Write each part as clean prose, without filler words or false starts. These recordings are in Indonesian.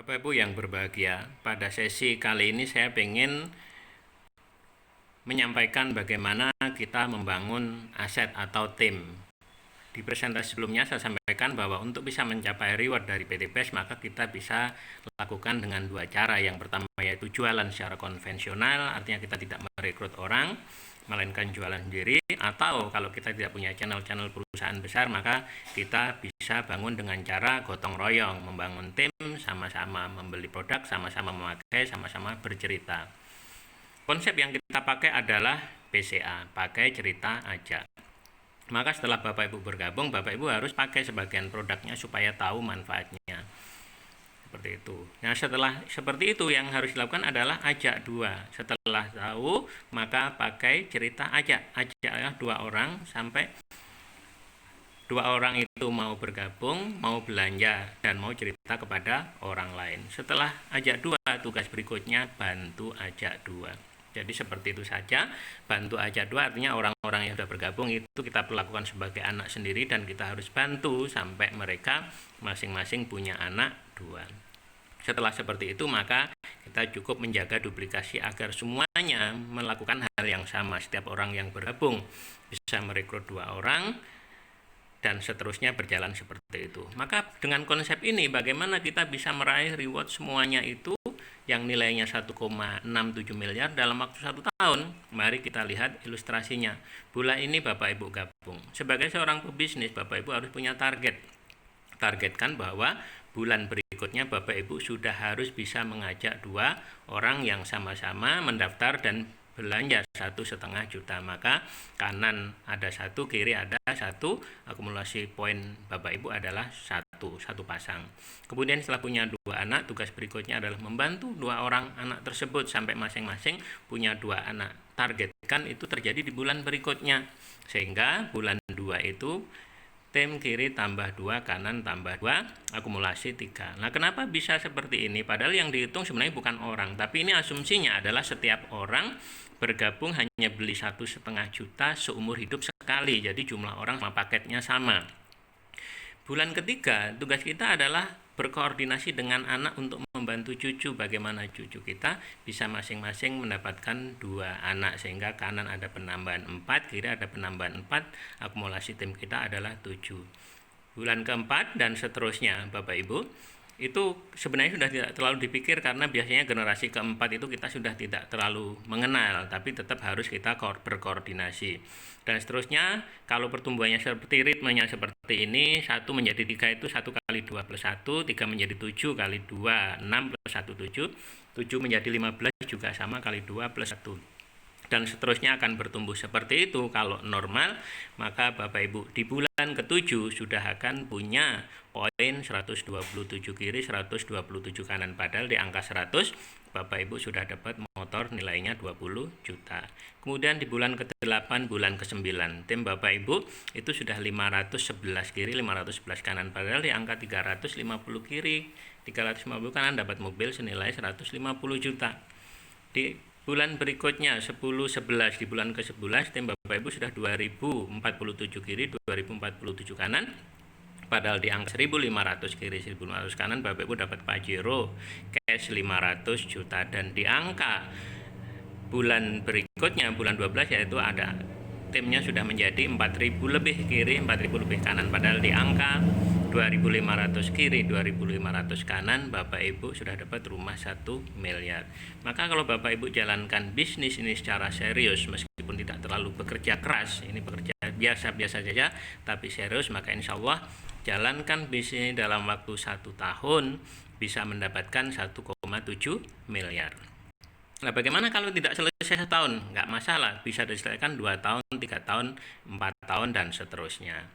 Bapak Ibu yang berbahagia, pada sesi kali ini saya ingin menyampaikan bagaimana kita membangun aset atau tim. Di presentasi sebelumnya saya sampaikan bahwa untuk bisa mencapai reward dari PT BES maka kita bisa lakukan dengan dua cara. Yang pertama yaitu jualan secara konvensional, artinya kita tidak merekrut orang, melainkan jualan sendiri, atau kalau kita tidak punya channel-channel perusahaan besar maka kita bisa bangun dengan cara gotong royong, membangun tim, sama-sama membeli produk, sama-sama memakai, sama-sama bercerita. Konsep yang kita pakai adalah PCA, pakai cerita aja. Maka setelah Bapak Ibu bergabung, Bapak Ibu harus pakai sebagian produknya supaya tahu manfaatnya. Seperti itu. Nah, setelah seperti itu yang harus dilakukan adalah ajak dua. Setelah tahu, maka pakai cerita ajak. Ajaklah dua orang sampai dua orang itu mau bergabung, mau belanja, dan mau cerita kepada orang lain. Setelah ajak dua, tugas berikutnya bantu ajak dua. Jadi seperti itu saja, bantu ajak dua artinya orang-orang yang sudah bergabung itu kita perlakukan sebagai anak sendiri dan kita harus bantu sampai mereka masing-masing punya anak dua. Setelah seperti itu maka kita cukup menjaga duplikasi agar semuanya melakukan hal yang sama. Setiap orang yang bergabung bisa merekrut dua orang dan seterusnya berjalan seperti itu. Maka dengan konsep ini bagaimana kita bisa meraih reward semuanya itu yang nilainya 1,67 miliar dalam waktu 1 tahun. Mari kita lihat ilustrasinya. Bulan ini Bapak Ibu gabung. Sebagai seorang pebisnis, Bapak Ibu harus punya target. Targetkan bahwa bulan berikutnya Bapak Ibu sudah harus bisa mengajak dua orang yang sama-sama mendaftar dan belanja 1,5 juta. Maka kanan ada satu, kiri ada satu, akumulasi poin Bapak Ibu adalah satu pasang. Kemudian setelah punya dua anak, tugas berikutnya adalah membantu dua orang anak tersebut sampai masing-masing punya dua anak. Targetkan itu terjadi di bulan berikutnya, sehingga bulan 2 itu tim kiri tambah 2, kanan tambah 2, akumulasi 3. Nah, kenapa bisa seperti ini? Padahal yang dihitung sebenarnya bukan orang, tapi ini asumsinya adalah setiap orang bergabung hanya beli 1,5 juta seumur hidup sekali. Jadi jumlah orang sama paketnya sama. Bulan ketiga, tugas kita adalah berkoordinasi dengan anak untuk membantu cucu. Bagaimana cucu kita bisa masing-masing mendapatkan dua anak, sehingga kanan ada penambahan 4, kiri ada penambahan 4, akumulasi tim kita adalah 7. Bulan keempat dan seterusnya Bapak Ibu, itu sebenarnya sudah tidak terlalu dipikir karena biasanya generasi keempat itu kita sudah tidak terlalu mengenal, tapi tetap harus kita berkoordinasi. Dan seterusnya, kalau pertumbuhannya seperti ritmenya seperti ini, 1 menjadi 3 itu 1 kali 2 plus 1, 3 menjadi 7 kali 2, 6 plus 1, 7, 7 menjadi 15 juga sama kali 2 plus 1. Dan seterusnya akan bertumbuh seperti itu. Kalau normal, maka Bapak Ibu di bulan ke-7 sudah akan punya poin 127 kiri, 127 kanan. Padahal di angka 100, Bapak Ibu sudah dapat motor nilainya 20 juta. Kemudian di bulan ke-8, bulan ke-9, tim Bapak Ibu itu sudah 511 kiri, 511 kanan. Padahal di angka 350 kiri, 350 kanan dapat mobil senilai 150 juta. Di bulan berikutnya 10-11, di bulan ke-11 tim Bapak Ibu sudah 2047 kiri, 2047 kanan. Padahal di angka 1500 kiri, 1500 kanan Bapak Ibu dapat Pajero cash 500 juta. Dan di angka bulan berikutnya, bulan 12 yaitu ada timnya sudah menjadi 4000 lebih kiri, 4000 lebih kanan. Padahal di angka 2500 kiri, 2500 kanan, Bapak Ibu sudah dapat rumah 1 miliar. Maka kalau Bapak Ibu jalankan bisnis ini secara serius, meskipun tidak terlalu bekerja keras, ini bekerja biasa-biasa saja, tapi serius, maka insya Allah jalankan bisnis dalam waktu 1 tahun bisa mendapatkan 1,7 miliar. Nah, bagaimana kalau tidak selesai setahun? Nggak masalah, bisa diselesaikan 2 tahun, 3 tahun, 4 tahun, dan seterusnya.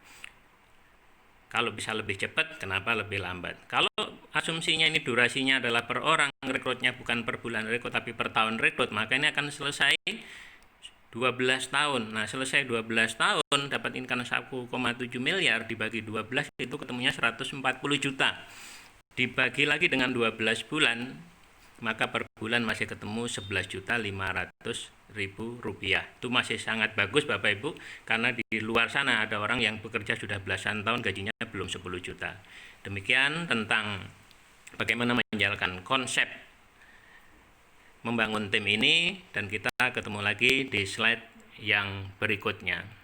Kalau bisa lebih cepat, kenapa lebih lambat? Kalau asumsinya ini durasinya adalah per orang, rekrutnya bukan per bulan rekrut, tapi per tahun rekrut, maka ini akan selesai 12 tahun. Nah, selesai 12 tahun, dapat income 1,7 miliar, dibagi 12, itu ketemunya 140 juta. Dibagi lagi dengan 12 bulan, maka per bulan masih ketemu 11.500.000 rupiah. Itu masih sangat bagus Bapak Ibu, karena di luar sana ada orang yang bekerja sudah belasan tahun gajinya belum 10 juta. Demikian tentang bagaimana menjalankan konsep membangun tim ini, dan kita ketemu lagi di slide yang berikutnya.